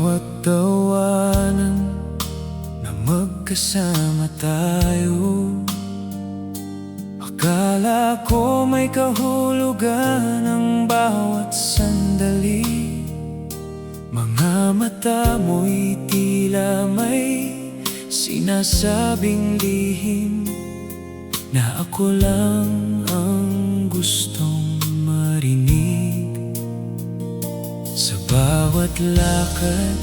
bawat tawanan na magkasama tayo, akala ko may kahulugan ang bawat sandali. Mga mata mo'y tila may sinasabing lihim na ako lang ang gustong marinig. Sa bawat lakad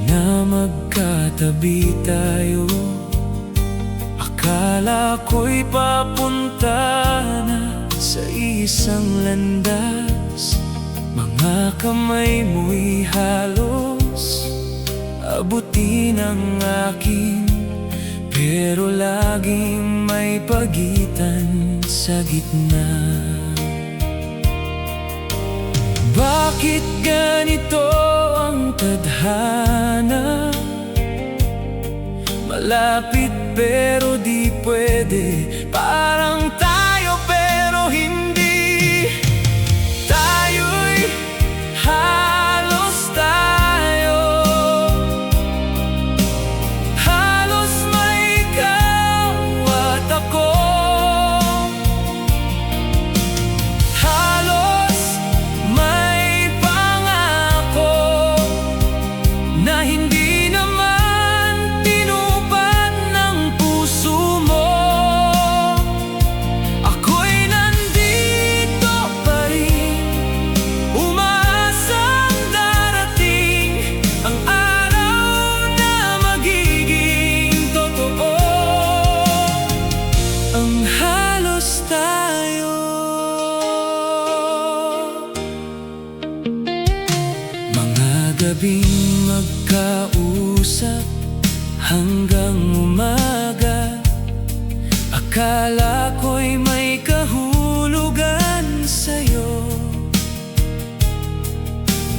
na magkatabi tayo, akala ko'y papunta na sa isang landas. Mga kamay mo'y halos abutin ang akin, pero laging may pagitan sa gitna. Bakit ganito ang tadhana? Malapit pero di pwede, parang tayo pero hindi. Tayo'y halos tayo, halos may ikaw at ako. Halos may pangako na hindi naman tinupad ng puso mo. Ako'y nandito pa rin, umaasang darating ang araw na magiging totoo ang halos tayo. Mga gabing magkausap hanggang umaga, akala ko'y may kahulugan sa'yo.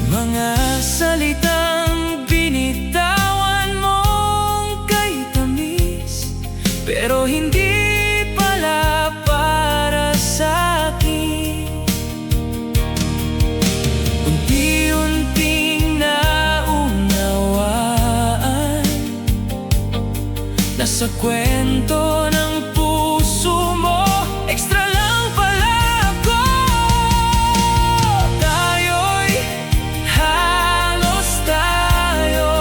Mga salitang binitawan mong kay tamis, pero hindi pala para sa'kin. Unti-unting naunawaan na sa kwento ng puso mo, extra lang pala ako. Tayo'y halos tayo,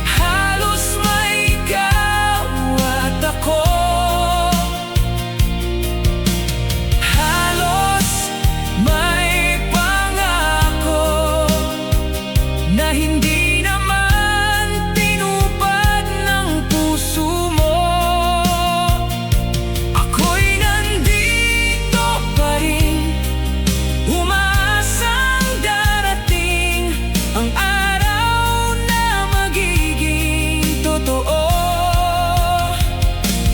halos may ikaw at ako. Halos may pangako na hindi naman tinupad ng puso mo. Ako'y nandito pa rin, umaasang darating ang araw na magiging totoo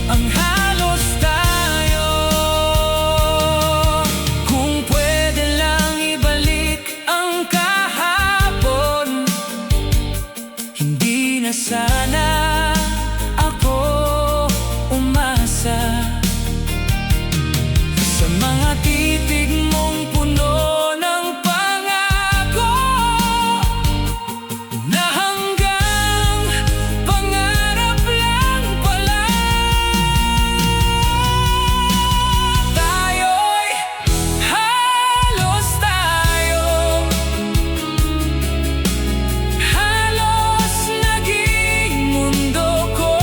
ang halos tayo. Kung pwede lang ibalik ang kahapon, hindi na sana ako umasa sa mga titig mong puno ng pangako na hanggang pangarap lang pala. Tayo'y halos tayo, halos naging mundo ko.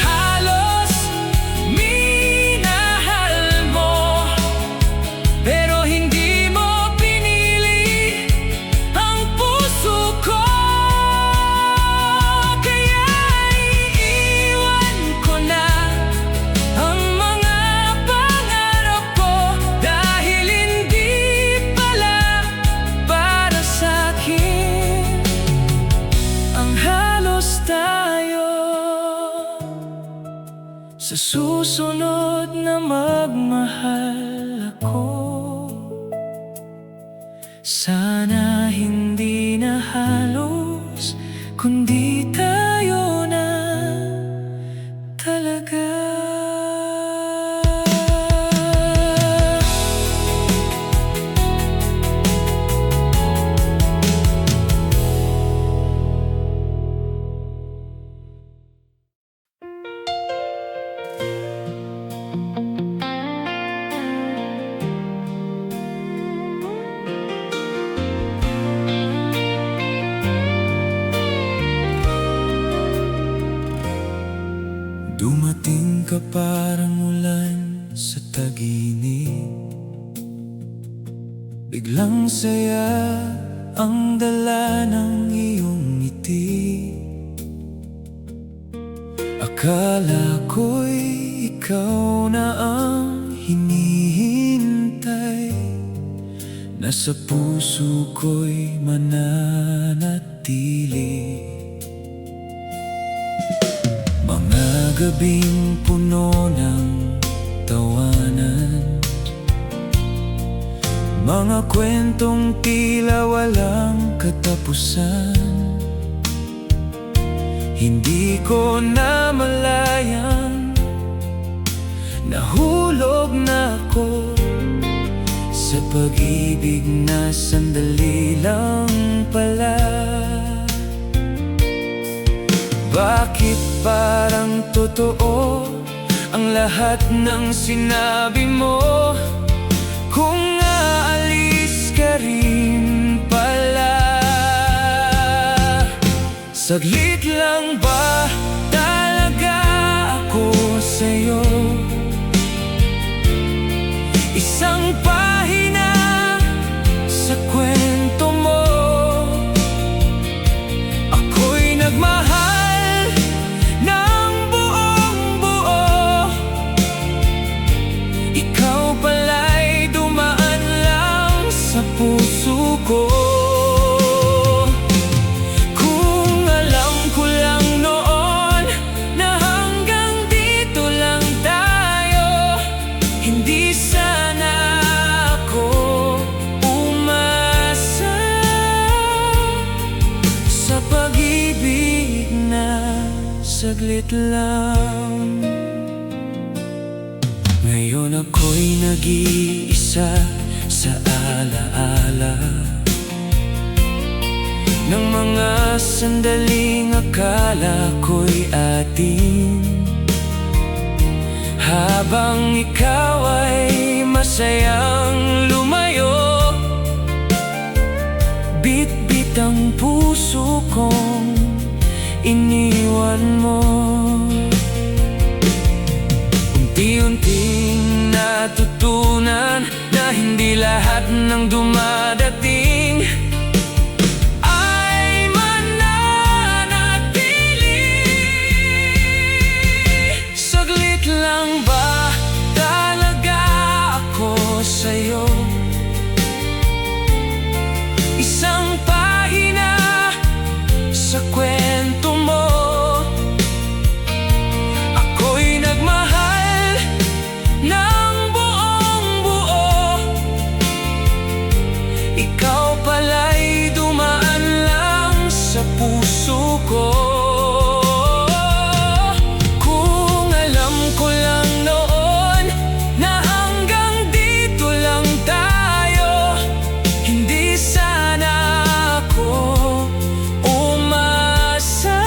Halos minahal mo, pero hindi mo pinili ang puso ko. Kaya iiwan ko na ang mga pangarap ko, dahil hindi pala para sa'kin ang halos tayo. Sa susunod na magmahal ako, sana hindi na halos, kundi tayo na talaga. parang ulan sa tag-init. Biglang saya ang dala ng iyong ngiti. Akala ko'y ikaw na ang hinihintay, nasa puso ko'y mananatili. Mga gabing puno ng tawanan, mga kwentong tila walang katapusan. Hindi ko namalayang nahulog na ako sa pag-ibig na sandali lang pala. Bakit parang totoo ang lahat ng sinabi mo? Kung aalis ka rin pala, saglit lang ba talaga ako sa'yo? Isang pahina sa kwento mo. Ako'y nagmahal ng buong buo, ikaw pala'y dumaan lang sa puso ko. Kung alam ko lang noon na hanggang dito lang tayo, hindi sana ako umasa sa pag-ibig na saglit lang. Ngayon ako'y nag-iisa sa alaala ng mga sandaling akala ko'y atin, habang ikaw ay masayang lumayo. Bit-bit ang puso kong iniwan mo. Unti-unting natutunan na hindi lahat ng dumadating ay mananatili. Saglit lang ba talaga ako sa'yo? Isang pahina sa kwento mo. Ako'y nagmahal ng buong buo, ikaw pala'y dumaan lang sa puso ko. Kung alam ko lang noon na hanggang dito lang tayo, hindi sana ako umasa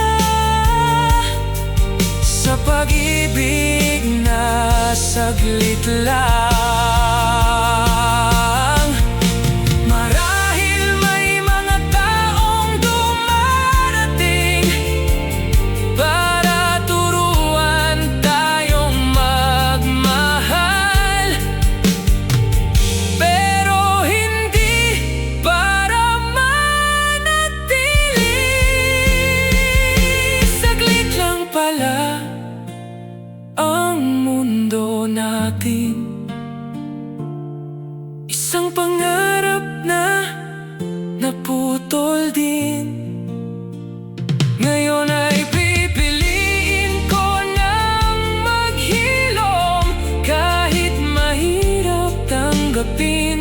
sa pag-ibig na saglit lang. Marahil may mga taong dumarating para turuan tayong magmahal, pero hindi para manatili. Saglit lang pala ang mundo natin, isang pangarap na naputol din. Ngayon ay pipiliin ko nang maghilom, kahit mahirap tanggapin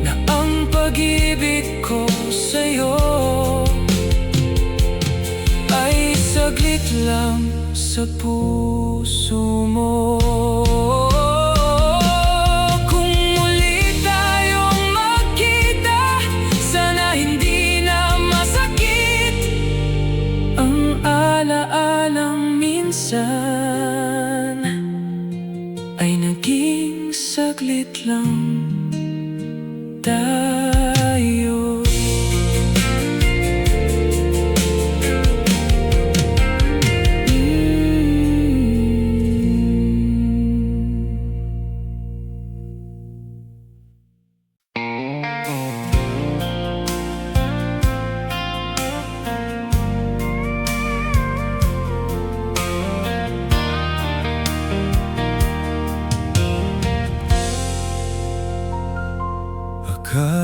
na ang pag-ibig ko sa'yo ay saglit lang sa puso mo. Kung muli tayong magkita, sana hindi na masakit ang alaalang minsan ay naging saglit lang tayo.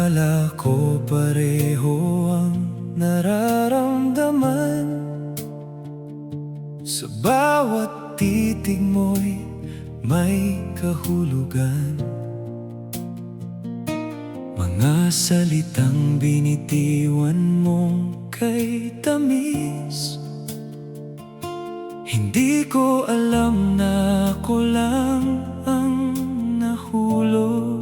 Akala ko pareho ang nararamdaman. Sa bawat titig mo'y may kahulugan. Mga salitang binitiwan mong kay tamis. Hindi ko alam na ako lang ang nahulog.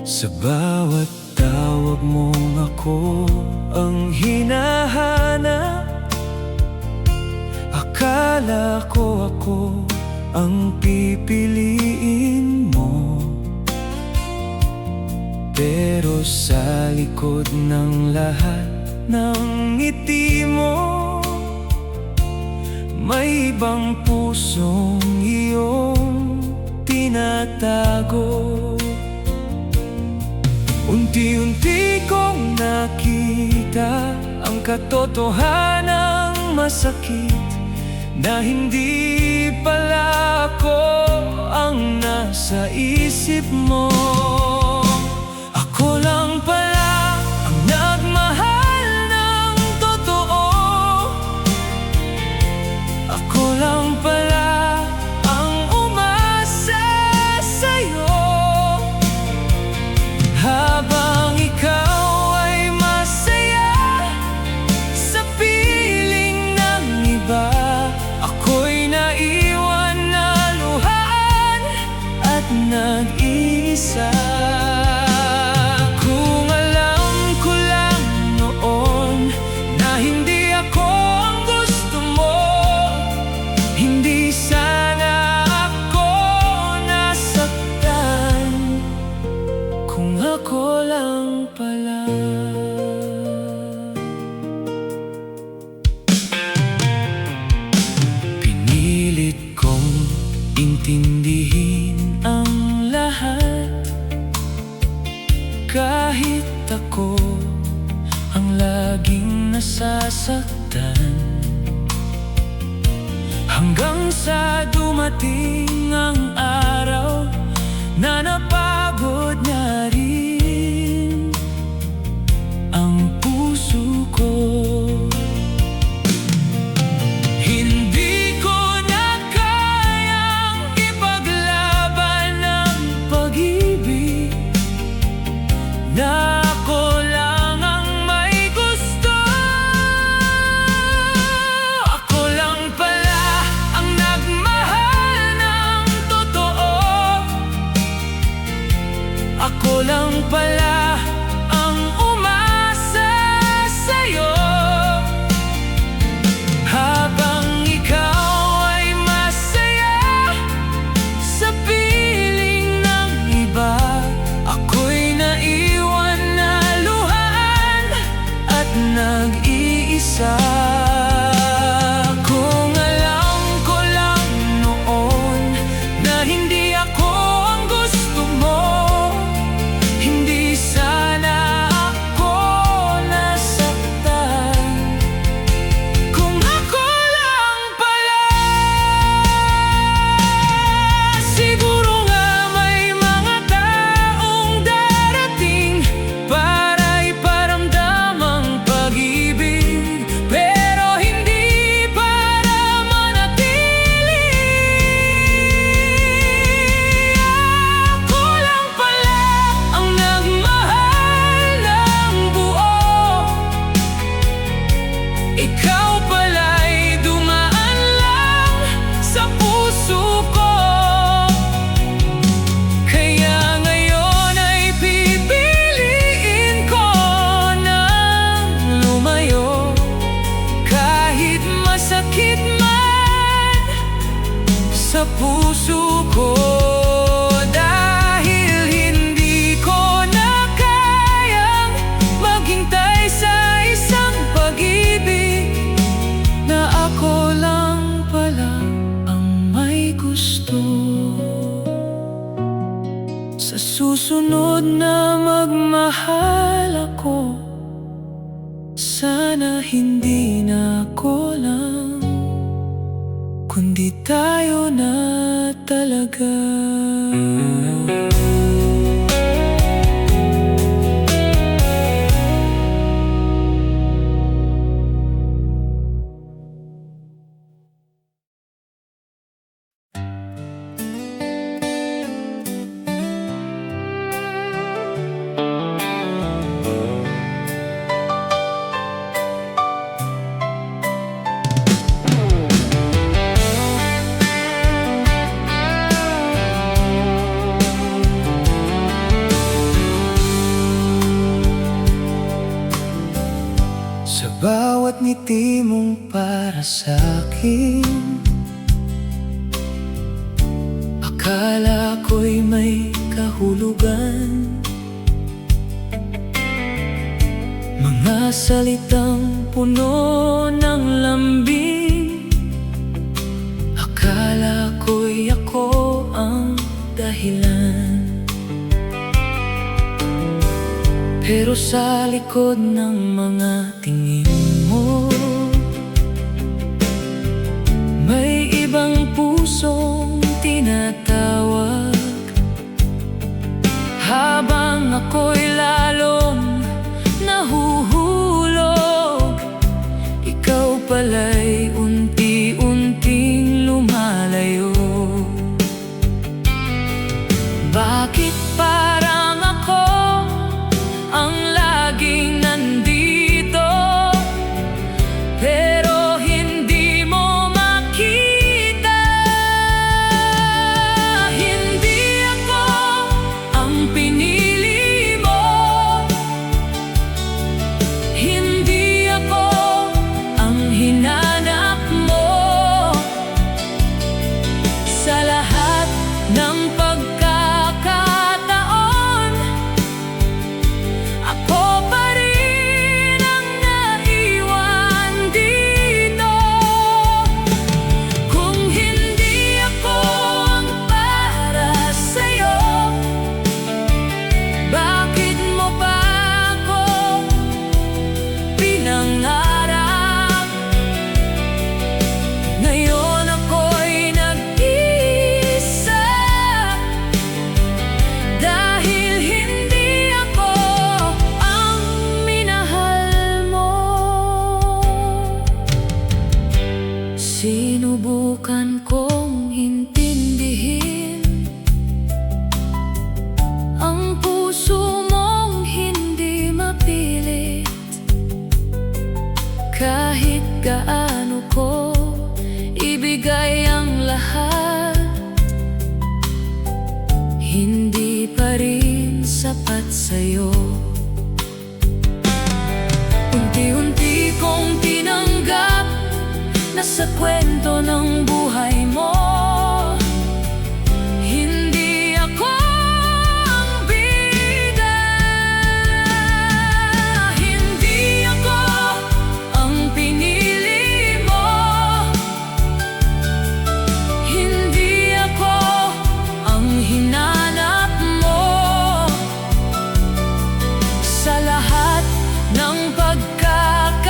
Sa bawat tawag mong ako ang hinahanap. Akala ko ako ang pipiliin mo. Pero sa likod ng lahat ng ngiti mo, may ibang pusong iyong tinatago. Unti-unti kong nakita ang katotohanang masakit, na hindi pala ako ang nasa isip mo. Ako lang pala ang nagmahal ng totoo. Ako lang pala ang umasa sa'yo. Habang ikaw ay masaya sa piling ng iba, ako'y naiwan na luhaan at nag-iisa. Kung alam ko lang noon na hindi ako ang gusto mo, hindi sana ako nasaktan. Kung ako lang pala. Pinilit kong intindihin ang lahat, kahit ako ang laging nasasaktan. Hanggang sa dumating ang araw na napagod na rin ang puso ko. Hindi ko na kayang ipaglaban ang pag-ibig, na ako lang ang may gusto. Ako lang pala ang nagmahal ng totoo. Ako lang pala ang umasa sa'yo. Habang ikaw ay masaya sa piling ng iba, ako'y naiwan na luhaan at nag-iisa. Kung alam ko lang noon na hindi ako ang gusto mo, hindi sana ako nasaktan. Kung ako lang pala. Siguro nga may mga taong darating para iparamdam ang pag-ibig, pero hindi para manatili. Ako lang pala ang nagmahal ng buo. Ikaw pala'y dumaan lang sa puso ko. Kaya ngayon ay pipiliin ko nang lumayo, kahit masakit man sa puso ko. Dahil hindi ko na kayang maghintay sa isang pag-ibig, na ako lang pala ang may gusto. Sa susunod na magmahal ako, sana hindi na ako lang, kundi tayo na talaga. bawat ngiti mong para sa'kin. Akala ko'y may kahulugan, mga salitang puno ng lambing. Akala ko'y ako ang dahilan, pero sa likod ng mga tingin mo, may ibang pusong tinatawag. Habang ako'y lalong nahuhulog, ikaw pala'y unti-unting lumalayo. Bakit parang ako ang laging nandito, pero hindi mo makita? Hindi ako ang pinili mo, hindi ako ang hinanap mo. Sa lahat ng pagkakataon, ako pa rin ang naiwan dito. Kung hindi ako ang para sa'yo, bakit mo pa ako pinangarap? Ngayon ako'y nag-iisa, dahil hindi ako ang minahal mo. Sinubukan kong intindihin ang puso mong hindi mapilit. Kahit gaano ko ibigay ang lahat, hindi pa rin sapat sa'yo. Unti-unti kong tinanggap na sa kwento ng buhay mo, hindi ako ang bida. Hindi ako ang pinili mo, hindi ako ang hinanap mo. Sa lahat ng pagkakataon,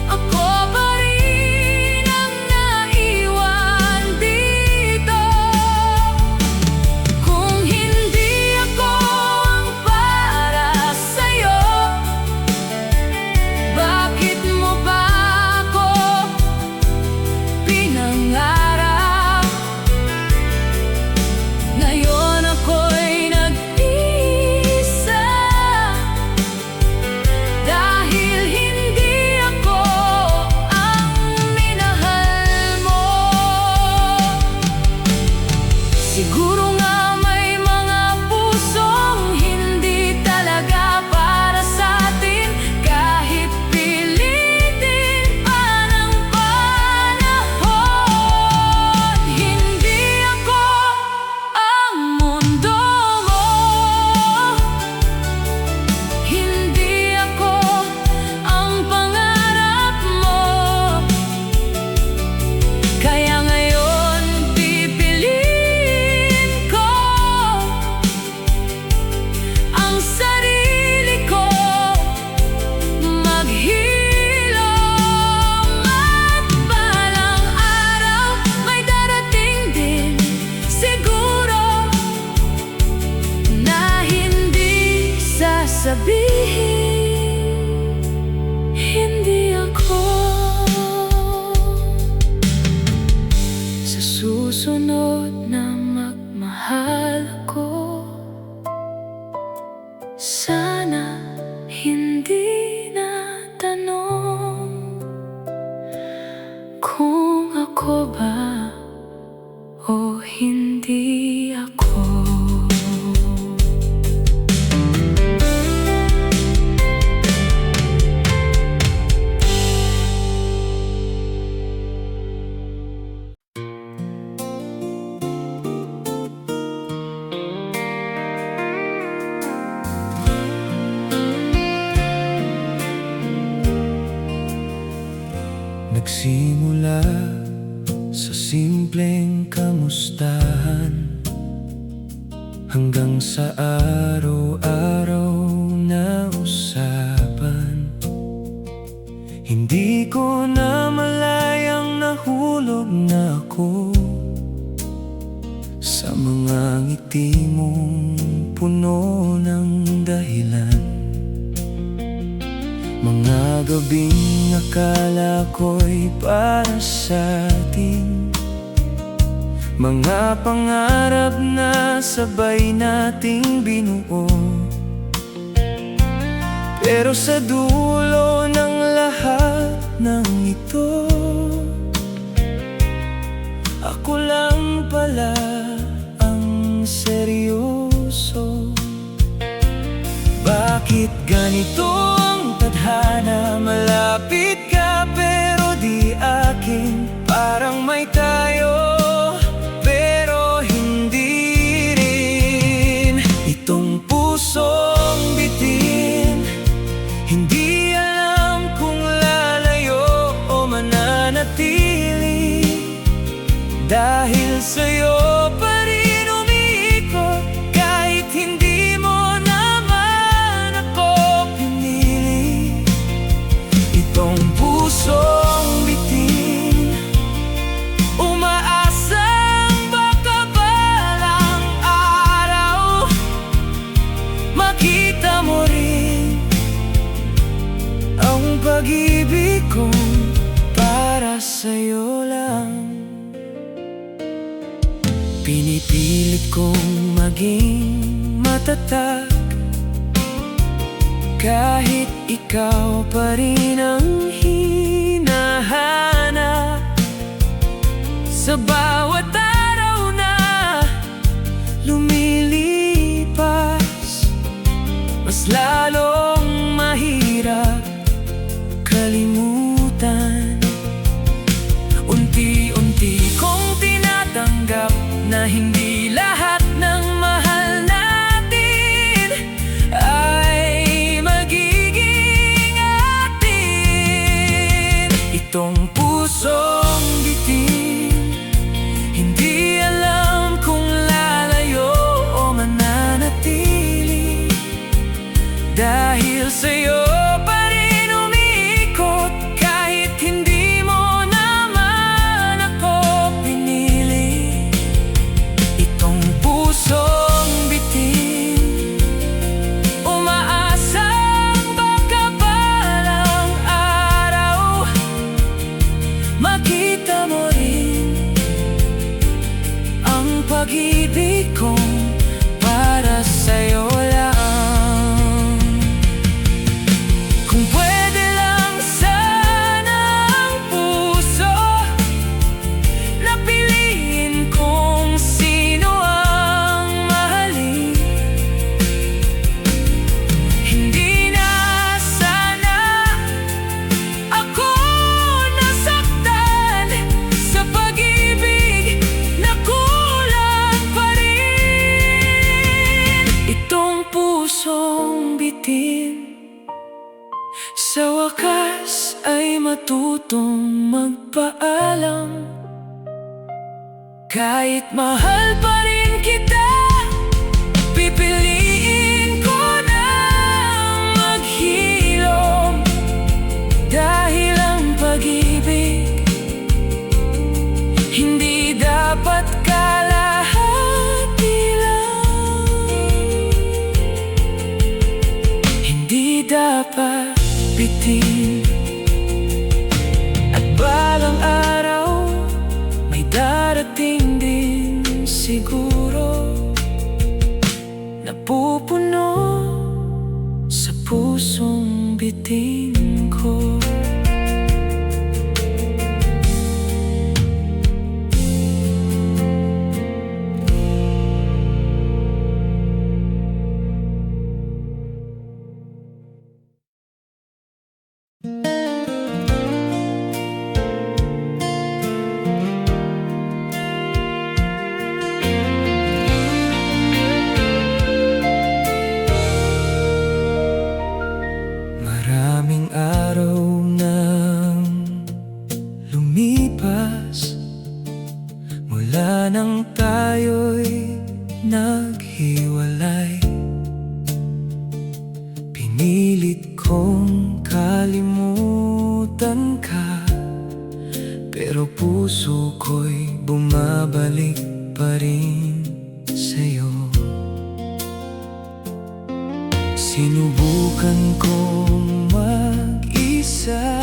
ako pa rin ang naiwan dito. Kung hindi ako ang para sa'yo, bakit mo ba ako pinangarap? Ngayon ako'y nag-iisa, dahil hindi ako ang minahal mo. Siguro nga may mga pusong hindi talaga para sa'tin, kahit pilitin pa ng panahon. Hindi ako ang mundo mo, hindi ako ang pangarap mo. Kaya ngayon pipiliin ko ang sarili ko, maghilom. At balang araw may darating din siguro na hindi sasabihin, hindi ako. Sa susunod na magmahal ako, sana hindi na tanong kung ako ba o hindi ako. Hanggang sa araw-araw na usapan, hindi ko na malayang nahulog na ako sa mga ngiti mong puno ng dahilan. Mga gabing akala ko'y para sa atin, mga pangarap na sabay nating binuo. Pero sa dulo ng lahat ng ito, ako lang pala ang seryoso. Bakit ganito ang tadhana? Malapit ka pero di akin. Parang may tayo pero hindi rin. Itong pusong bitin, hindi alam kung lalayo o mananatili. Dahil sa'yo pa rin umiikot, kahit hindi mo naman ako pinili. Itong pusong bitin, umaasang baka balang araw makita mo rin ang pag-ibig ko para sa'yo lang. Pinipilit kong maging matatag, kahit ikaw pa rin ang hinahanap. Sa bawat araw na lumilipas, mas lalong mahirap kalimutan. Unti-unti kong tinatanggap na hindi lahat ng mahal natin ay magiging atin. Itong pusong bitin, hindi alam kung lalayo o mananatili. Dahil sa'yo pa rin umiikot, kahit hindi mo naman ako pinili. Itong pusong bitin, umaasang baka balang araw makita mo rin ang pag-ibig kong para sa'yo lang. Kung pwede lang sana ang puso na piliin kung sino ang mahalin, hindi na sana ako nasaktan sa pag-ibig na kulang pa rin. Itong pusong bitin, sa wakas ay matutong magpaalam. Kahit mahal pa rin kita, pipiliin ko nang maghilom. Dahil ang pag-ibig hindi dapat kalahati lang. Hindi dapat bitin. At balang araw may darating din siguro, napupuno sa pusong bitin ko. Marami buhay. Pinilit kong kalimutan ka, pero puso ko'y bumabalik pa rin sa'yo. Sinubukan kong mag-isa,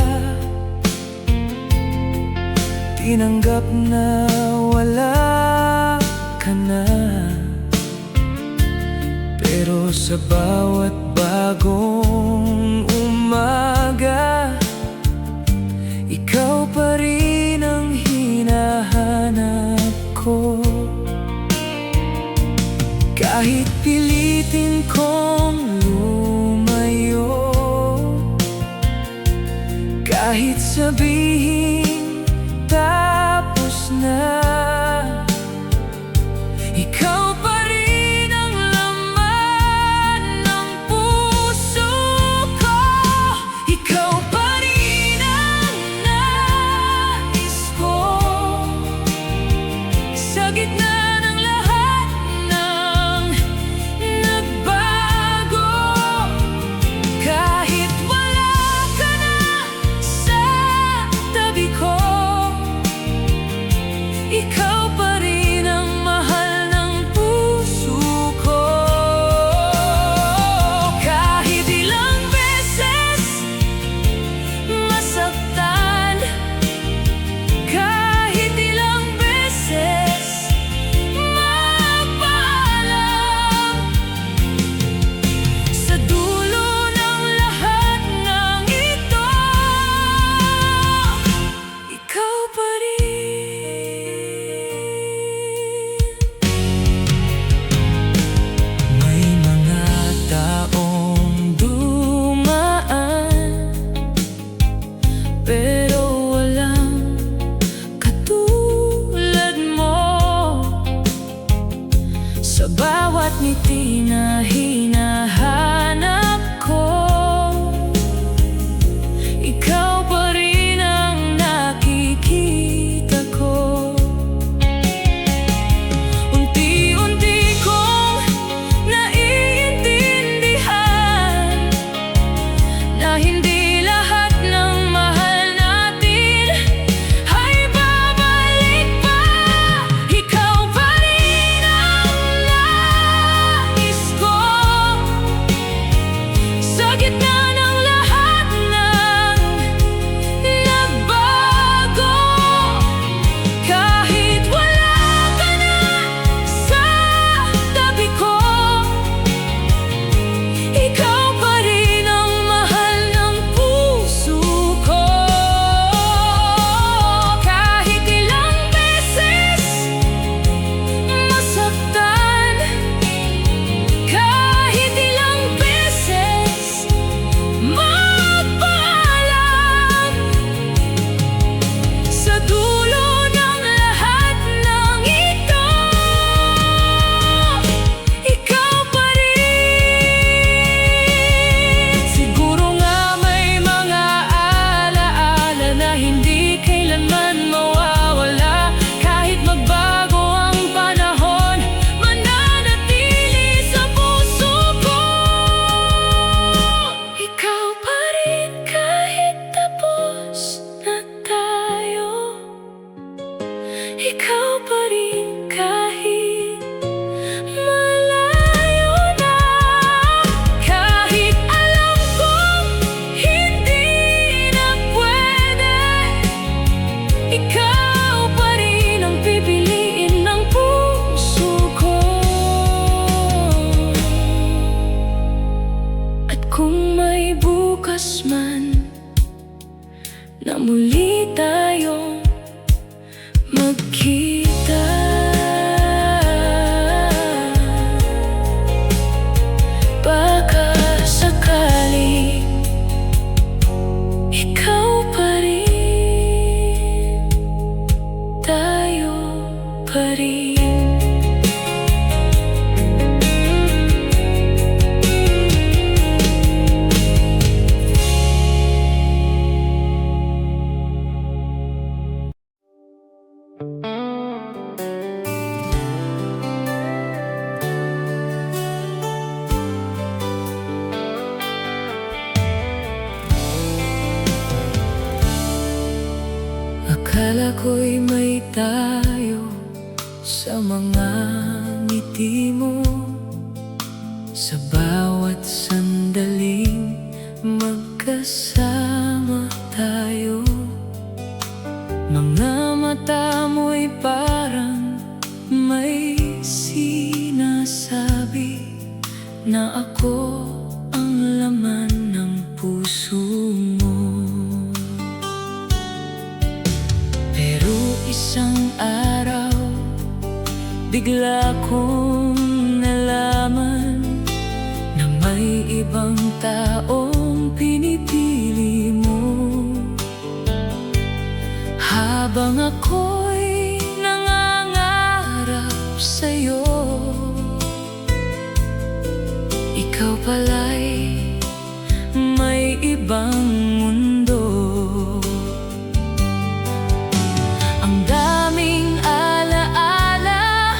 tinanggap na wala ka na, pero sa bawat bagong umaga, ikaw pa rin ang hinahanap ko. Kahit pilitin kong lumayo, kahit sabihin tapos na, ikaw pa rin ang laman ng puso ko. Ikaw pa rin ang nais ko. Sa gitna ng lahat ng nagbago, kahit wala ka na sa tabi ko, ikaw pa rin ang mahal ng puso ko. Kahit ilang beses masaktan, kahit ilang beses mapaalam, sa dulo ng lahat ng ito, ikaw pa rin. May mga taong dumaan, pero walang katulad mo. Sa bawat ngiti na hinahanap ko, ikaw pa rin ang nakikita ko. Unti-unti kong naiintindihan na hindi lahat ng mahal natin ay babalik pa. Ikaw pa rin ang nais ko. Sa gitna ng lahat ng nagbago, kahit wala ka na sa tabi ko, ikaw pa rin ang mahal ng puso ko. Kahit ilang beses masaktan, kahit ilang beses magpaalam, sa dulo ng lahat ng ito, ikaw pa rin. Siguro nga may mga alaala na hindi kailanman mawawala. Kahit magbago ang panahon, mananatili sa puso ko. Ikaw pa rin kahit tapos na tayo. Ikaw pa rin kahit malayo na. Kahit alam kong hindi na pwede, ikaw pa rin ang pipiliin ng puso ko. At kung may bukas man na muli tayong magkita, baka sakaling ikaw pa rin, tayo pa rin. ko'y may tayo sa mga ngiti mo, sa bawat sandaling magkasama tayo. Mga mata mo'y parang may sinasabi na ako ang laman ng puso mo. Pero isang araw, bigla kong nalaman na may ibang taong pinipili mo. Habang ako'y nangangarap sa'yo, ikaw pala'y may ibang mundo. Ang daming alaala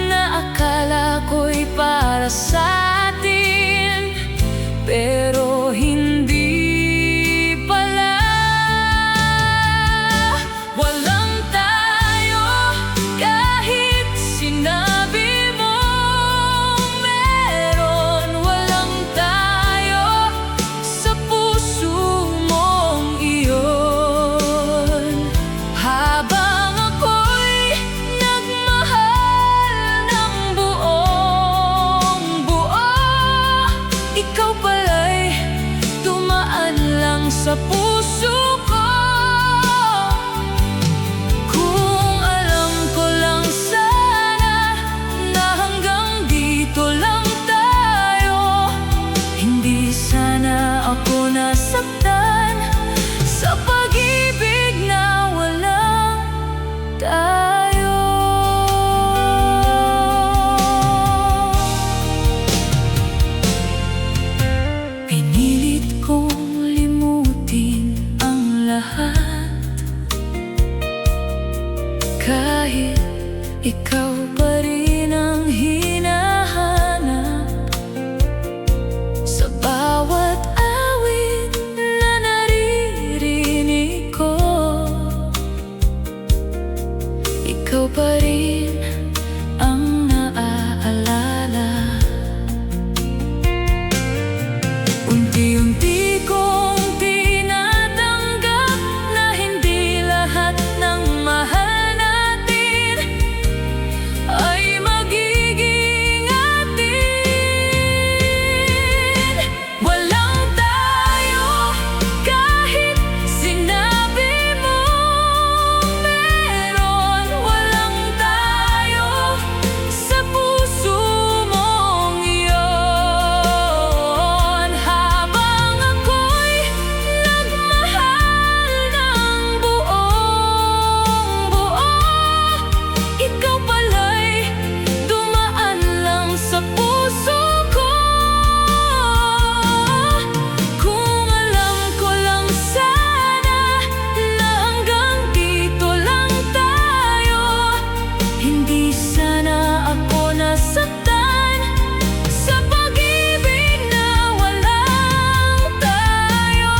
na akala ko'y para sa atin, pero hindi pala. Walang tayo kahit sinabi mo meron. Walang tayo sa puso mong iyon. Habang ako'y nagmahal ng buong buo, ikaw pala'y dumaan lang sa puso ko. Kung alam ko lang sana na hanggang dito lang tayo, hindi sana ako nasaktan sa pag-ibig na walang tayo. Pinilit kong limutin ang lahat, kahit ikaw pa rin ang hinahanap. Sa bawat awit na naririnig ko, ikaw pa rin ang naaalala. Unti-unti kong tinatanggap na hindi lahat ng mahal natin ay magiging atin. Walang tayo kahit sinabi mo meron. Walang tayo sa puso mong iyon. Habang ako'y nagmahal ng buong buo, ikaw pala'y dumaan lang sa puso ko. Kung alam ko lang sana na hanggang dito lang tayo, hindi sana ako nasaktan sa pag-ibig na walang tayo.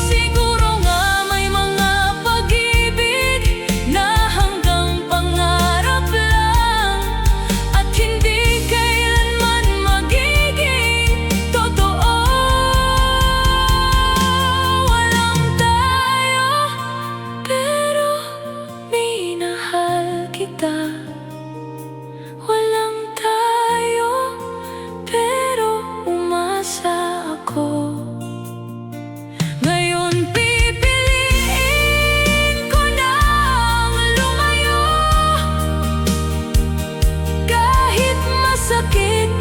Siguro nga may mga pag-ibig na hanggang pangarap lang at hindi kailanman magiging totoo. Walang tayo, pero minahal kita. Walang tayo, pero umasa ako. Ngayon pipiliin ko nang lumayo, kahit masakit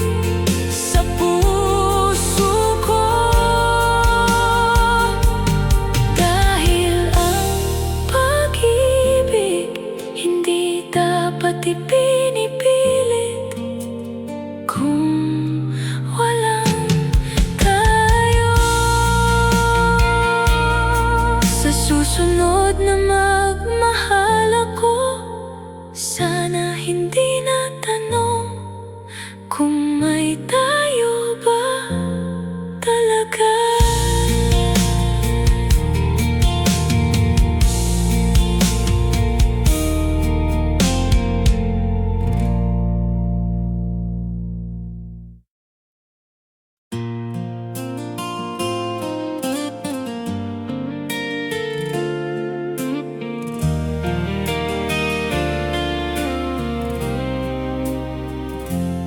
sa puso ko. Dahil ang pag-ibig hindi dapat ipinipilit kung walang tayo. Sa susunod na magmahal ako, sana hindi na tanong kung may tayo ba talaga.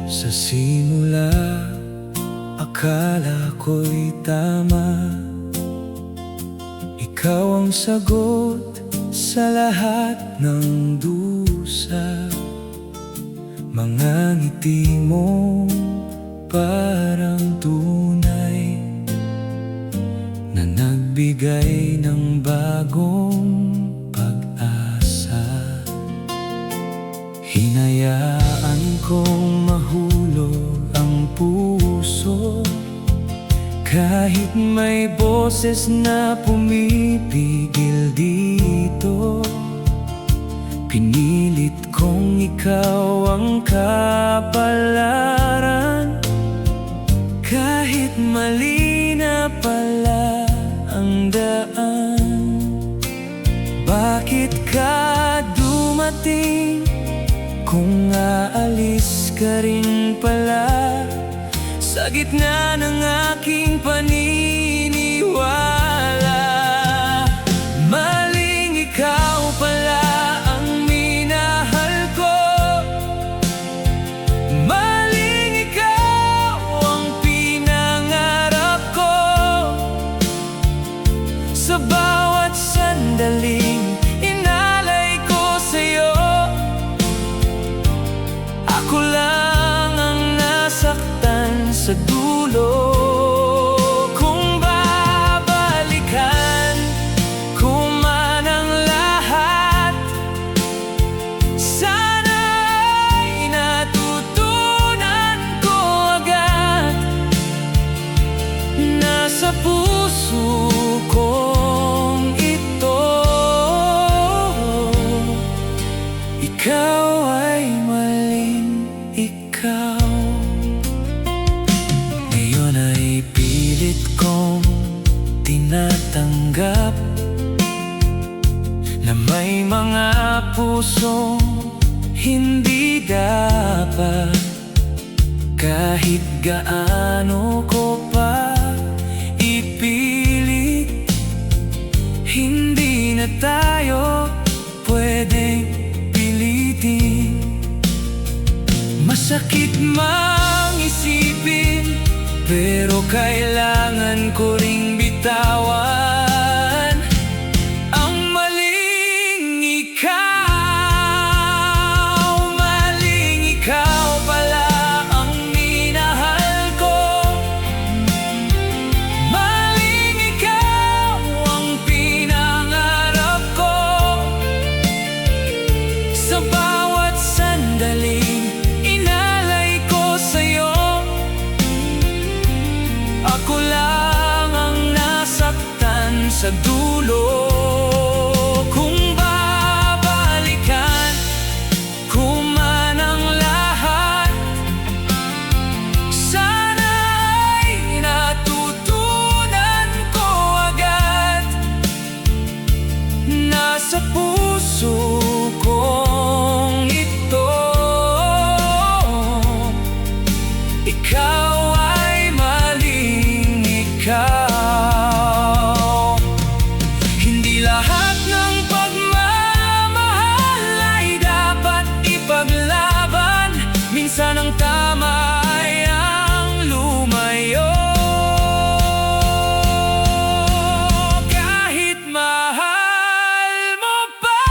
Sa simula, akala ko'y tama. Ikaw ang sagot sa lahat ng dusa. Mga ngiti mo parang tunay na nagbigay ng bagong pag-asa. Hinayaan kong mahulog ang puso, kahit may boses na pumipigil dito. Pinilit kong ikaw ang kapalaran, kahit mali na pala ang daan. Bakit ka dumating kung aalis ka rin pala? Sa gitna ng aking paniniwala, maling ikaw pala ang minahal ko. Maling ikaw ang pinangarap ko. Sa bawat sandaling inalay ko sa'yo, ako lang ang nasaktan sa dulo. Kung babalikan ko man ang lahat, sana'y natutunan ko agad. Nasa puso kong ito, ikaw ay maling ikaw. Ngayon ay pilit kong tinatanggap na may mga pusong hindi dapat. Kahit gaano ko pa ipilit, hindi na tayo pwedeng pilitin. Masakit mang isipin, pero kailangan ko ring bitawan ang maling ikaw. Maling ikaw pala ang minahal ko. Maling ikaw ang pinangarap ko. Sa bawat sandaling inalay ko sa'yo, ako lang ang nasaktan sa dulo. Kung babalikan ko man ang lahat, sana'y natutunan ko agad. Nasa puso kong ito, ikaw ay maling ikaw. Hindi lahat ng pagmamahal ay dapat ipaglaban. Minsan ang tama ay ang lumayo. Kahit mahal mo pa,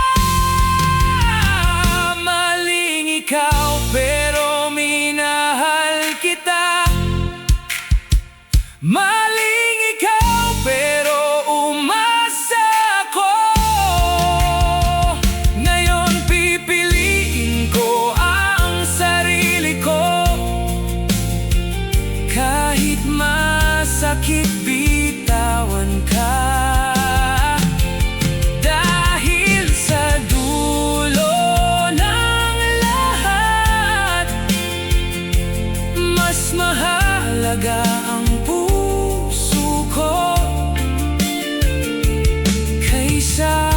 maling ikaw, pero minahal kita. Maling ikaw, pero umasa ko. Ngayon pipiliin ko ang sarili ko, kahit masakit bitawan ka. Dahil sa dulo ng lahat, mas mahalaga ang puso ko kaysa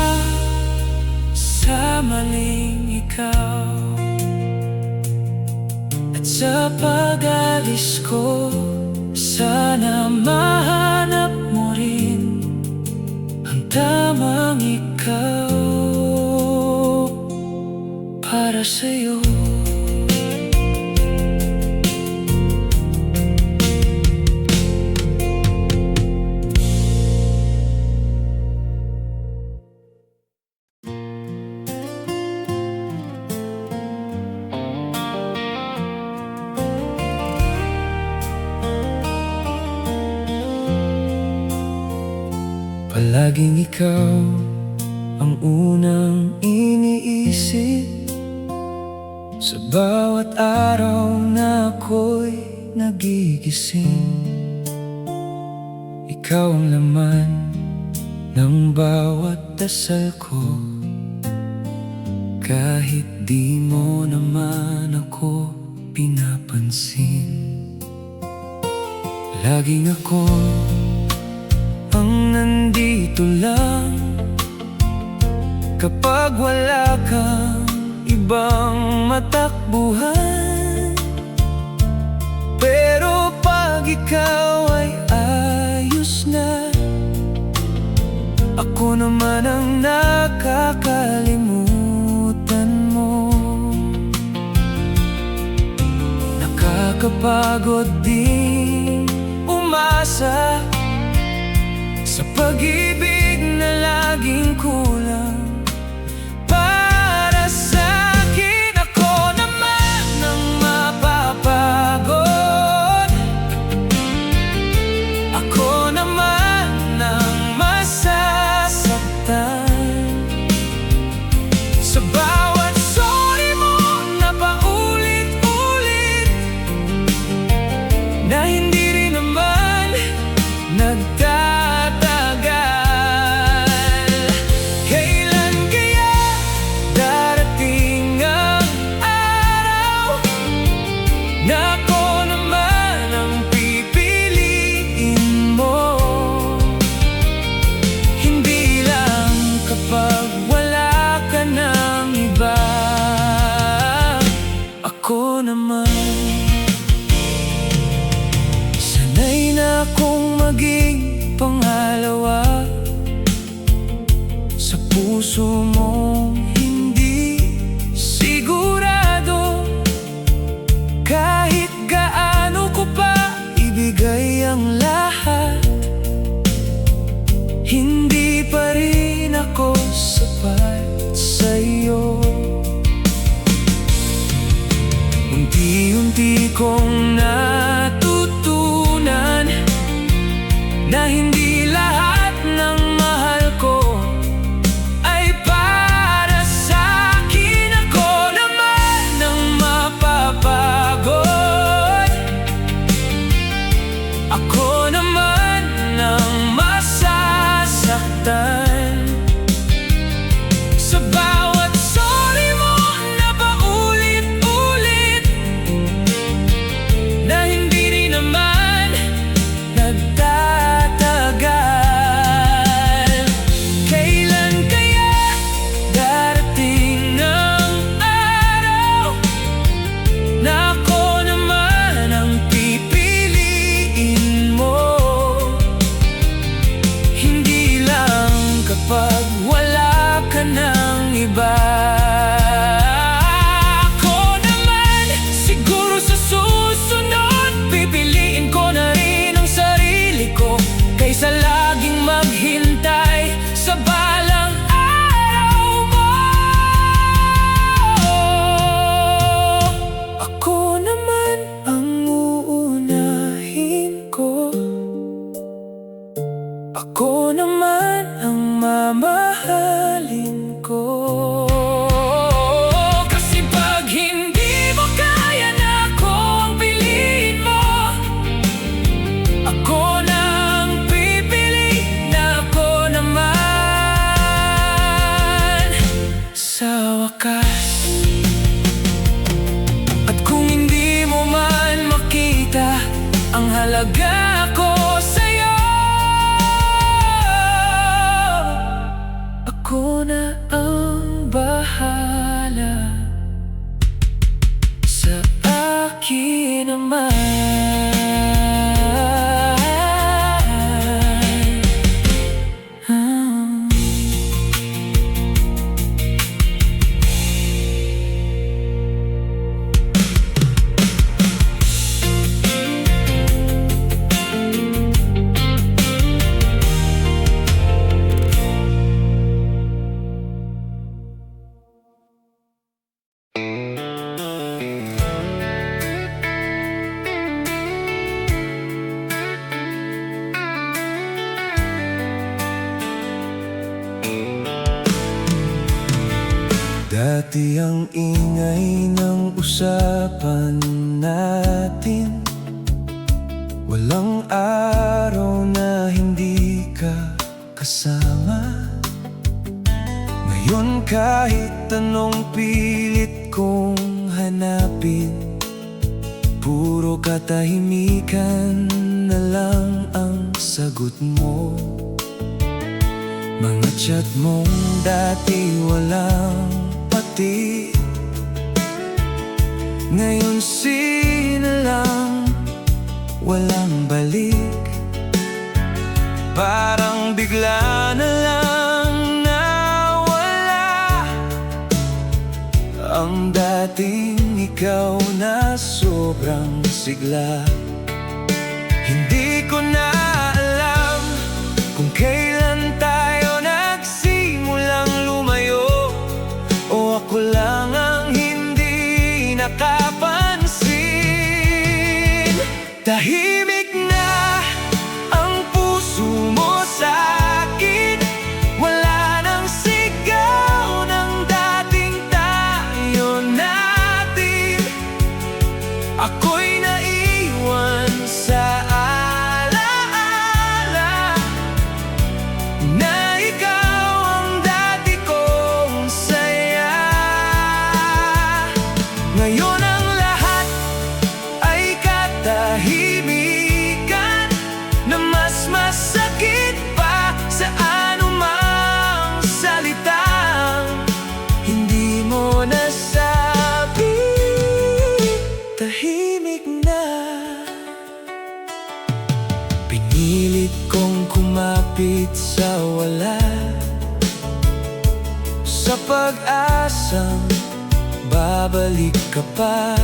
sa maling ikaw. At sa pag-alis ko, sana mahanap mo rin ang tamang ikaw para sa'yo. Laging ikaw ang unang iniisip sa bawat araw na ako'y nagigising. Ikaw ang laman ng bawat dasal ko, kahit di mo naman ako pinapansin. Laging ako ang nandito lang kapag wala kang ibang matakbuhan. Pero pag ikaw ay ayos na, ako naman ang nakakalimutan mo. Nakakapagod din umasa sa pag-ibig na laging kulang para sa akin. Ako naman ang mapapagod, ako naman ang masasaktan sa bawat sorry mo na paulit-ulit, na hindi rin naman nagtatagal. Kailan kaya darating ang araw na ako naman ang pipiliin mo? Hindi lang kapag wala ka ng iba. Ako naman, sanay na akong maging pangalawa sa puso mong hindi sigurado. Kahit gaano ko pa ibigay ang lahat, hindi pa rin ako sapat sa'yo. Unti-unti kong natutunan na hindi lahat ng mahal ko ay para sa akin. Ako naman ang mapapagod, ako naman ang masasaktan sa bawat sorry mo na paulit-ulit, na hindi rin naman nagtatagal. Kailan kaya darating ang araw na ako naman ang pipiliin mo? Hindi lang kapag wala ka ng iba. Ako naman, siguro sa susunod pipiliin ko na rin ang sarili ko kaysa laging maghintay sa balang araw mo. Ako naman ang uunahin ko, ako naman ang mamahalin ko. Kasi pag hindi mo kaya na ako ang piliin mo, ako na ang pipili na ako naman sa wakas. At kung hindi mo man makita ang halaga ko sa'yo, ako na ang bahala sa akin naman. Dati ang ingay ng usapan natin, walang araw na hindi ka kasama. Ngayon kahit anong pilit kong hanapin, puro katahimikan na lang ang sagot mo. Mga chat mong dati walang pati, ngayon sinalang walang balik. Parang bigla na lang nawala ang dating ikaw na sobrang sigla. Hindi ko na alam kung kailan tayo nagsimulang lumayo, o ako lang ang hindi nakapansin. Tahimik na ang puso mo sa'kin, wala nang sigaw ng dating tayo natin. Ako'y naiwan sa alaala na ikaw ang dati kong saya. Ngayon ang lahat ay katahimikan na mas masakit pa sa anumang salitang hindi mo nasabi. Tahimik na. Pinilit kong kumapit sa wala, sa pag-asang babalik ka pa.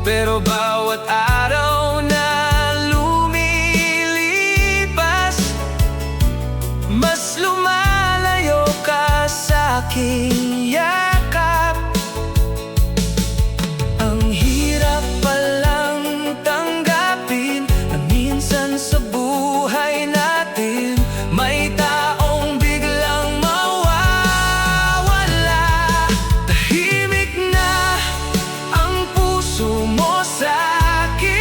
Pero bawat araw na lumilipas, mas lumalayo ka sa aking yakap. Ang hirap palang tanggapin na minsan sa buhay natin may taong biglang mawawala. Tahimik na ang puso mo sa'kin,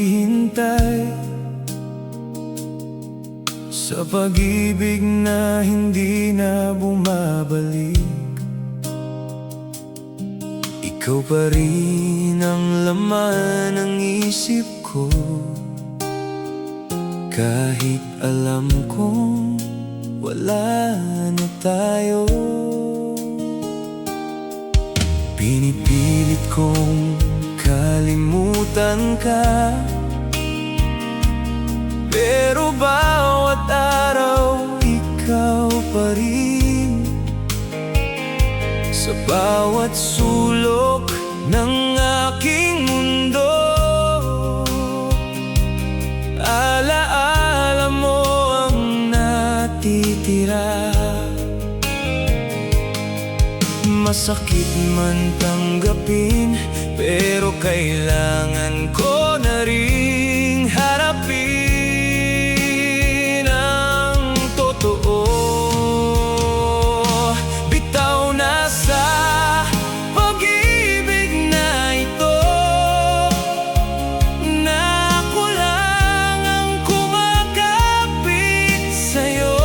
naghihintay sa pag-ibig na hindi na bumabalik. Ikaw pa rin ang laman ng isip ko, kahit alam kong wala na tayo. Pinipilit kong kalimutan ka, pero bawat araw ikaw pa rin. Sa bawat sulok ng aking mundo, alaala mo ang natitira. Masakit man tanggapin, pero kailangan ko na ring harapin ang totoo. Bitaw na sa pag-ibig na ito, na ako lang ang kumakapit sa'yo.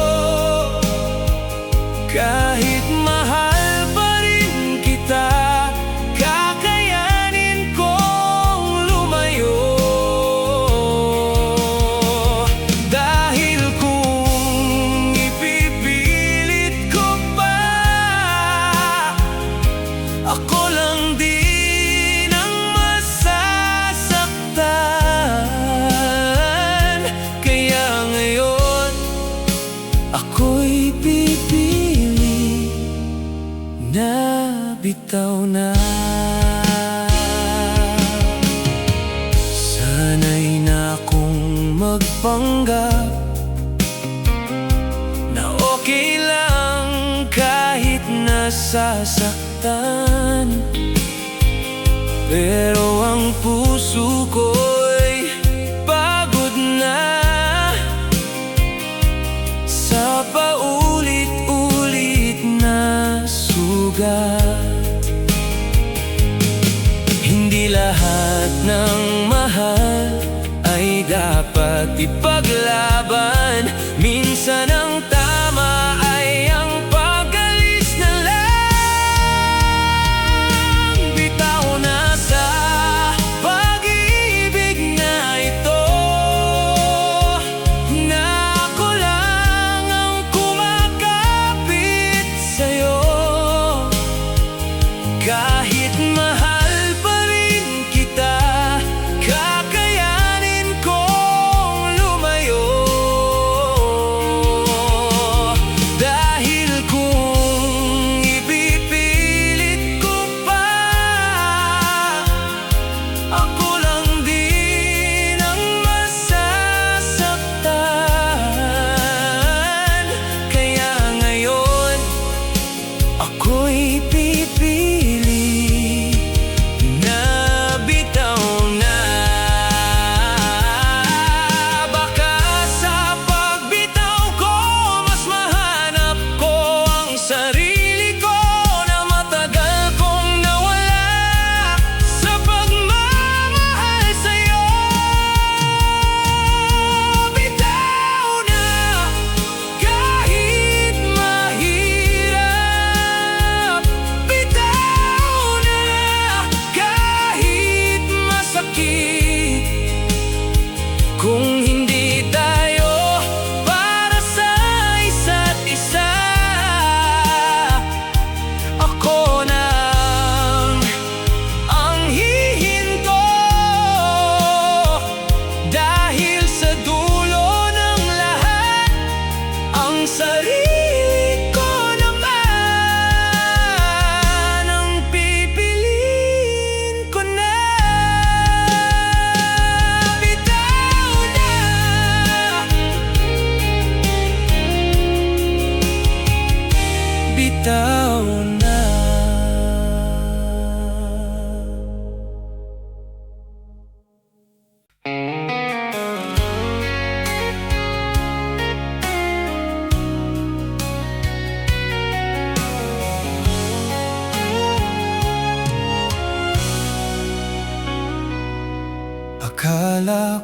Kahit mahal pa rin kita, kakayanin kong lumayo. Dahil kung ipipilit ko pa, ako lang din ang masasaktan. Kaya ngayon ako'y pipili na bitaw na. Sana'y na akong magpanggap na okay lang kahit nasasaktan, pero ang puso ko'y pagod na sa paulit-ulit na sugat. Hindi lahat ng mahal ay dapat ipaglaban. Minsan ang tama ay ang pag-alis na lang. Bitaw na sa pag-ibig na ito, na ako lang ang kumakapit sa'yo. Kahit mahal pa rin kita, kakayanin kong lumayo.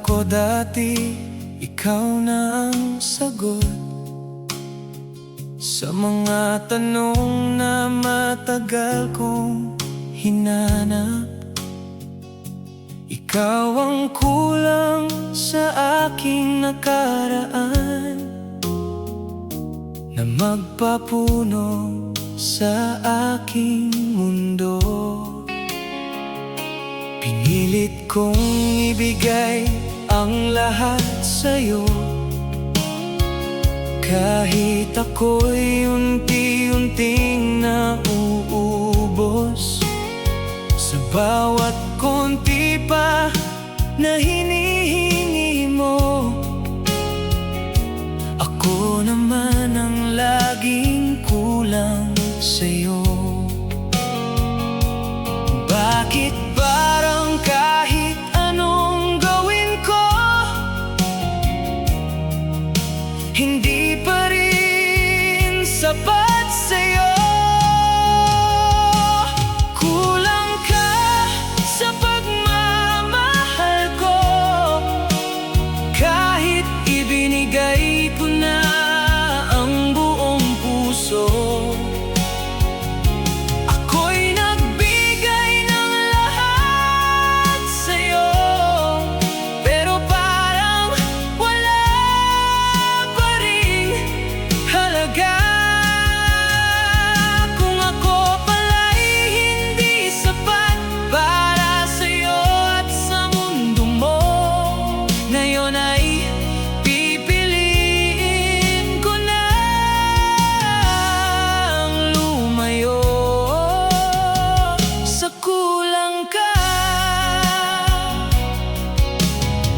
ko dati, ikaw na ang sagot sa mga tanong na matagal kong hinanap. Ikaw ang kulang sa aking nakaraan na magpapuno sa aking mundo. Pinilit kong ibigay ang lahat sa'yo, kahit ako'y unti-unting nauubos. Sa bawat konti pa na hinihingi mo, ako naman ang laging kulang sa'yo. Bakit parang kahit anong gawin ko, hindi pa rin sapat sa'yo? Kulang ka sa pagmamahal ko, kahit ibinigay ko na ang buong puso. Ako'y nagbigay ng lahat sa'yo, pero parang wala pa ring halaga. Kung ako pala'y hindi sapat para sa'yo at sa mundo mo, ngayon ay pipiliin ko nang lumayo sa kulang ka.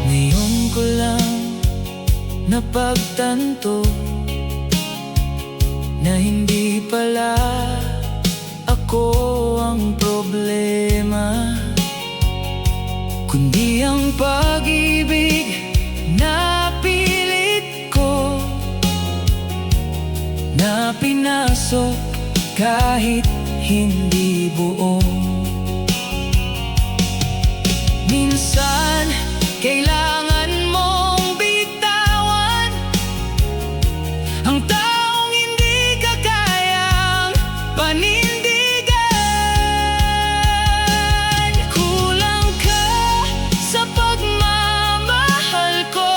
Ngayon ko lang napagtanto na hindi pala ako ang problema, kundi ang pag-ibig na pilit ko, na pinasok kahit hindi buong. Minsan, kailangan mong bitawan ang taong hindi ka kayang panindigan. Kulang ka sa pagmamahal ko,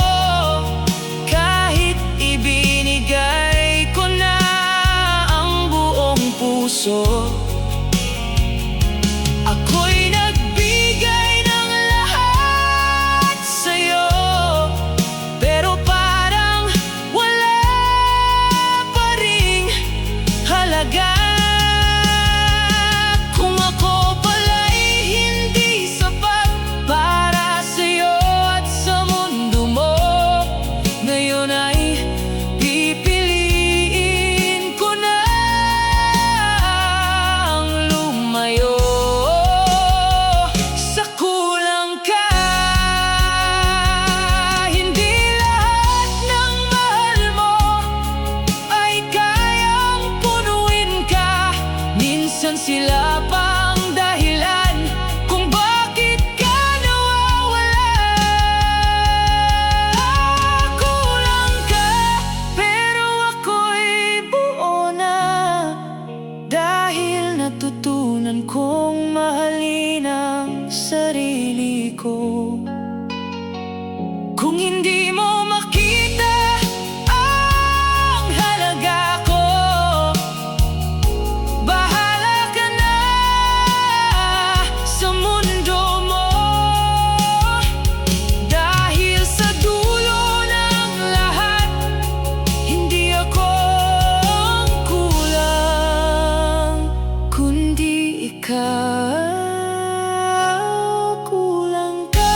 kahit ibinigay ko na ang buong puso. Ako'y nagbigay ng lahat sa'yo, pero parang wala pa ring halaga. Kung ako pala'y hindi sapat para sa'yo at sa mundo mo, ngayon ay pipiliin ko nang lumayo sa kulang ka. Hindi lahat ng mahal mo ay kayang punuin ka. Minsan sila pa ang dahilan kung bakit ka nawawala. Kulang ka, pero ako'y buo na, dahil natutunan kong mahalin ang sarili ko. Kung hindi mo makita ang halaga ko, bahala ka na sa mundo mo, dahil sa dulo ng lahat, hindi ako ang kulang, kundi ikaw. Kulang ka.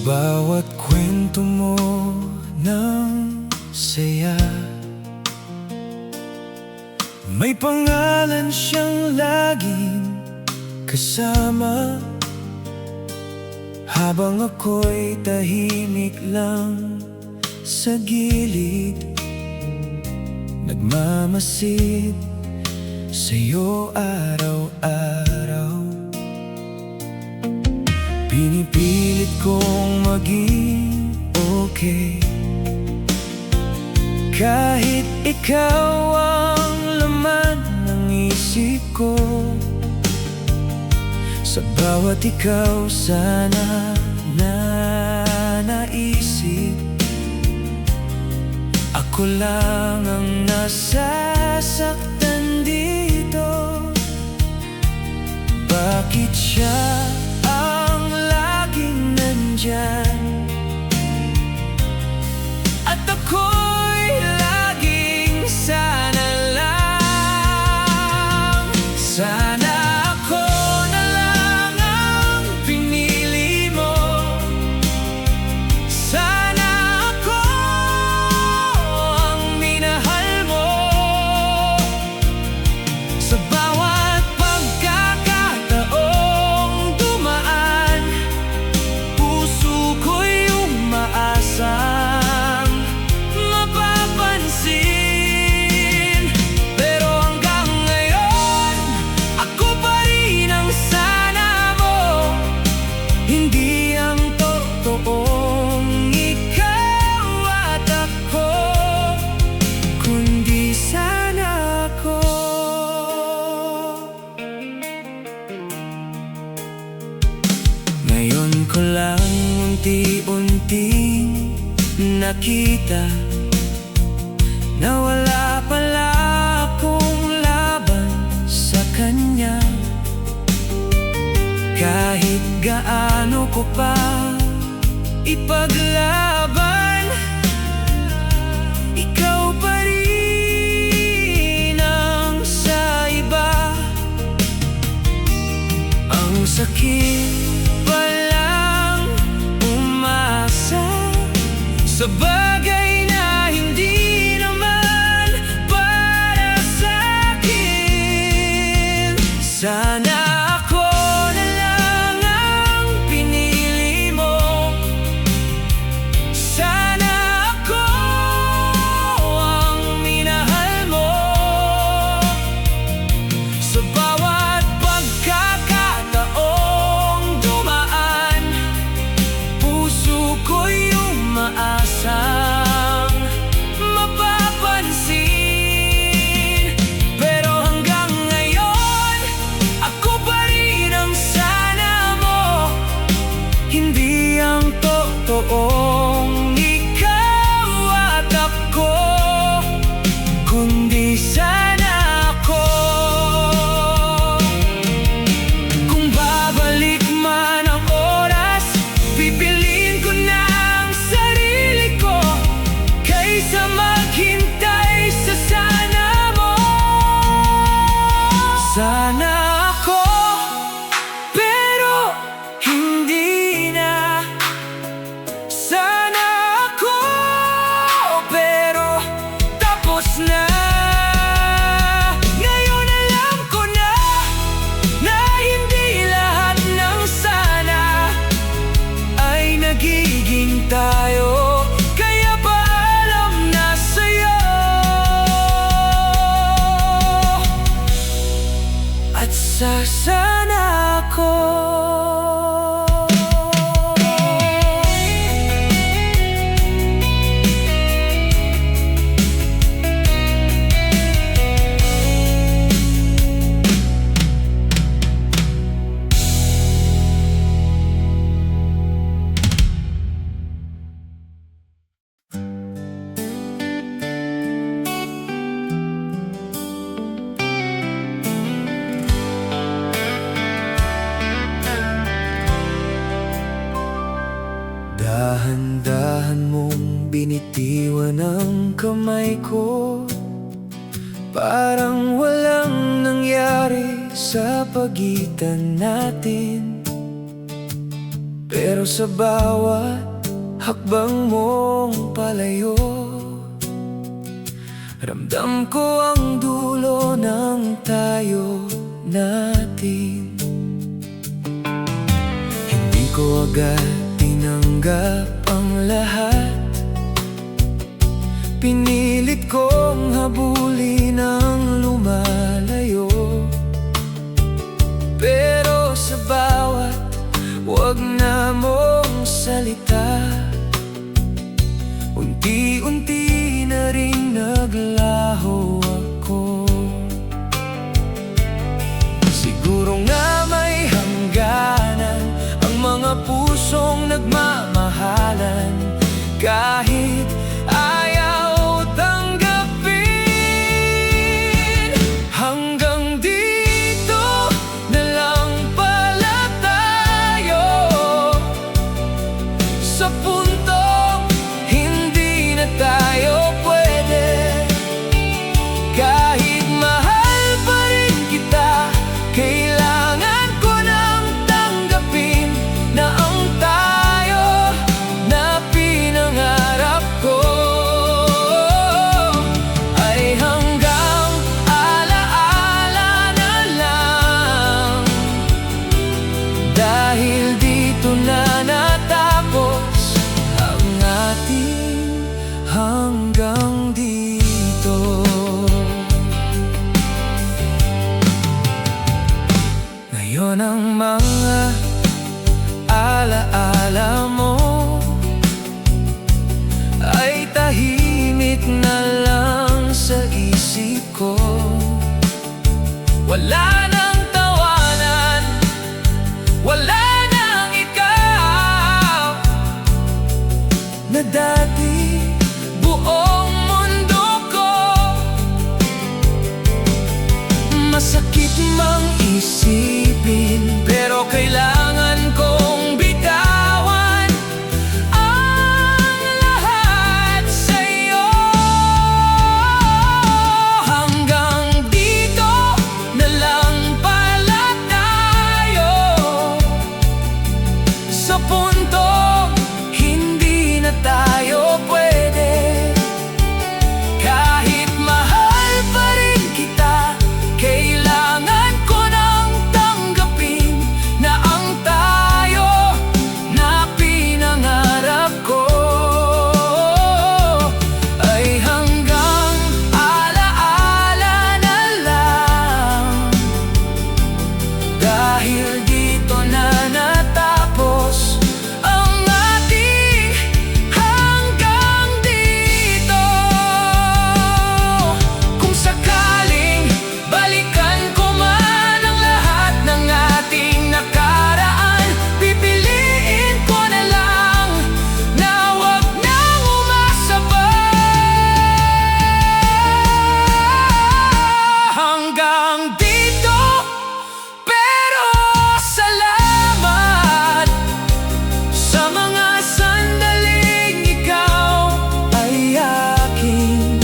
bawat kwento mo ng saya, may pangalan siyang laging kasama. Habang ako'y tahimik lang sa gilid, nagmamasid sa'yo araw-araw. Pinipilit kong maging okay, kahit ikaw ang laman ng isip ko. Sa bawat ikaw sana na naisip, ako lang ang nasasaktan dito. Bakit siya ang laging nandyan at ako'y laging sana lang? Sana ngayon ko lang unti-unting nakita na wala pala akong laban sa kanya. Kahit gaano ko pa ipaglaban, ikaw pa rin ang sa iba. Ang sakit palang umasa sa bagay na hindi naman para sa'kin. Sana ako na lang ang pinili mo, sana ako ang minahal mo. Sa bawat pagkakataong dumaan, puso ko'y umaasang mapapansin. Pero hanggang ngayon, ako pa rin ang sana mo, hindi ang totoong ikaw at ako, kundi sana ako. Kung babalik man ang oras, pipiliin ko na ang sarili ko kaysa maghintay sa sana mo. Sana ako, pero hindi na. Sana ako, pero tapos na. Ngayon alam ko na hindi lahat ng sana ay nagiging tayo. Kaya paalam na sa'yo, at sasana ako. Dahan-dahan mong binitiwan ang kamay ko, parang walang nangyari sa pagitan natin. Pero sa bawat hakbang mong palayo, ramdam ko ang dulo ng tayo natin. Hindi ko agad tinanggap ang lahat, pinilit kong habulin ang lumalayo. Pero sa bawat wag na mong salita, unti-unti na rin naglaho ako. Siguro nga may hangganan ang mga pusong nagmamahalan, kahit ayaw tanggapin. Hanggang dito na lang pala tayo, sa puntong hindi na tayo pwede. Kahit mahal pa rin kita, kailangan ko nang tanggapin na ang tayo na pinangarap ko ay hanggang alaala na lang. Dahil dito na natapos ang ating hanggang dito. Ngayon ang mga alaala mo ay tahimik na lang sa isip ko. Wala nang tawanan, wala nang ikaw na dati buong mundo ko. Masakit mang isipin, pero kailangan kong bitawan ang lahat sa'yo. Hanggang dito na lang pala tayo, sa puntong hindi na tayo pwede. Kahit mahal pa rin kita, kailangan ko nang tanggapin na ang tayo na pinangarap ko ay hanggang alaala na lang. Dahil dito na natapos ang ating hanggang dito. Kung sakaling balikan ko man ang lahat ng ating nakaraan, pipiliin ko na lang na wag nang umasa pa. Hanggang dito, pero salamat sa mga sandaling ikaw ay akin.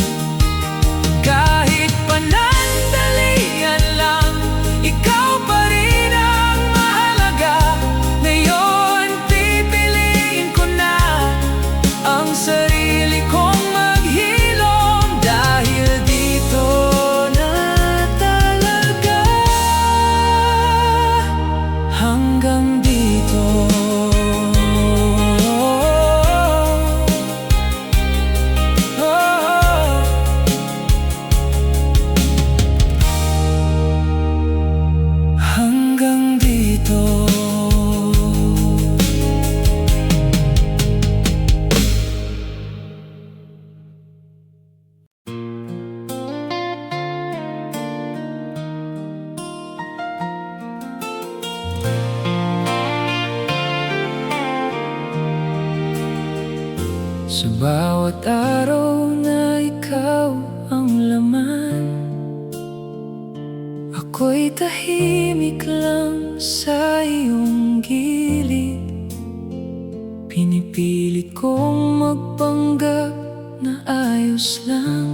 Kahit panandalian lang, ikaw pa rin ang mahalaga. Ngayon pipiliin ko na ang sarili kong maghilom, dahil dito na talaga hanggang dito. Hanggang dito. Sa bawat araw na ikaw ang laman, ako'y tahimik lang sa iyong gilid. Pinipilit kong magpanggap na ayos lang,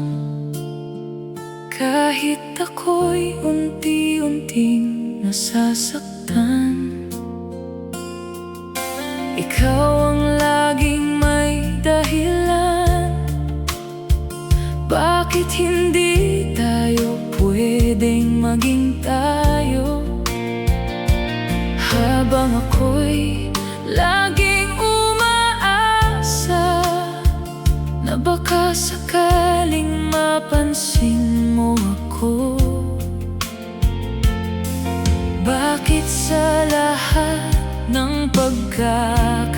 kahit ako'y unti-unting nasasaktan. Ikaw ang laging may dahilan. Bakit hindi tayo pwedeng maging tayo? Habang ako'y laging umaasa na baka sakaling mapansin mo ako. Bakit sa lahat ng pagkakataon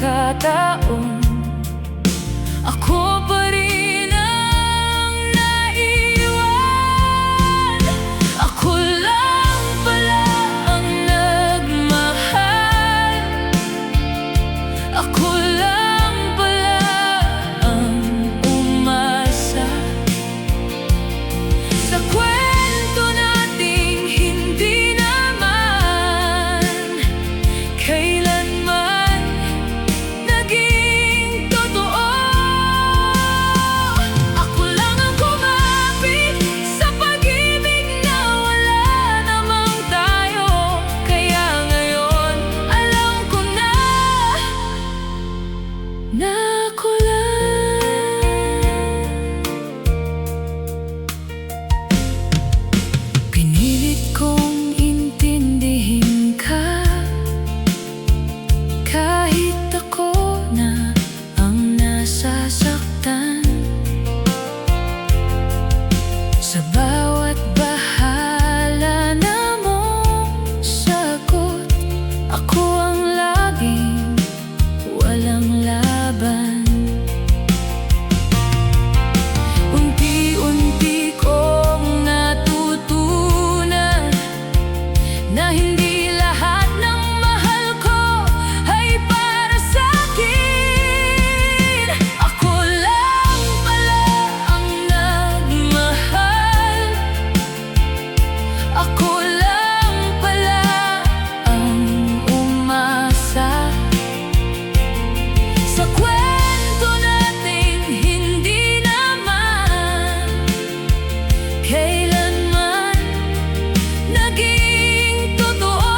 ako pa rin ang naiwan? Ako lang pala ang nagmahal. Ako lang pala ang umasa sa kwento nating hindi naman kailanman naging totoo. Ako lang ang kumapit sa pag-ibig na wala namang tayo. Kaya ngayon alam ko na ako lang. Pinilit kong intindihin ka, kahit ako na ang nasasaktan. Sa bawat bahala na mong sagot, ako ang laging walang laban. Unti-unti kong natutunan na hindi lahat ng mahal ko ay para sa'kin. Ako lang pala ang nagmahal. Ako lang pala ang umasa sa kwento nating hindi naman kailanman naging totoo.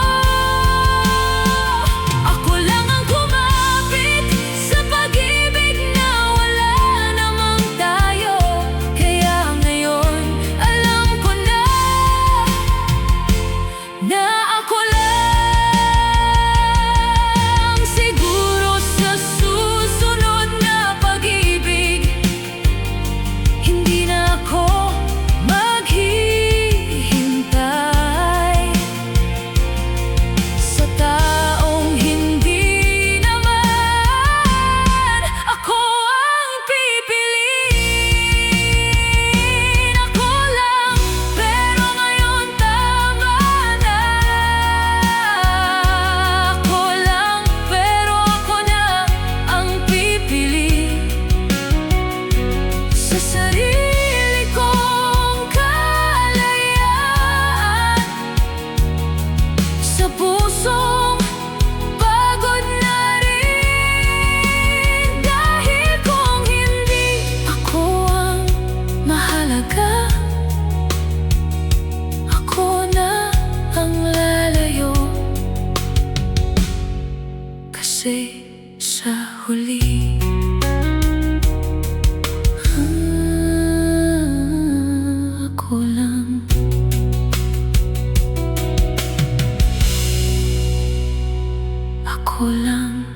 Ako lang ang kumapit sa pag-ibig na wala namang tayo. Kaya ngayon alam ko na ako lang. Siguro sa susunod na pag-ibig hindi na ako maghihintay sa taong hindi naman ako ang pipiliin. Ako lang, pero ngayon tama na. Ako lang, pero ako na ang pipili sa sarili kong kalayaan. Sa pusong pagod na rin, dahil kung hindi ako ang mahalaga, ako na ang lalayo. Kasi sa huli ako lang. Ako lang.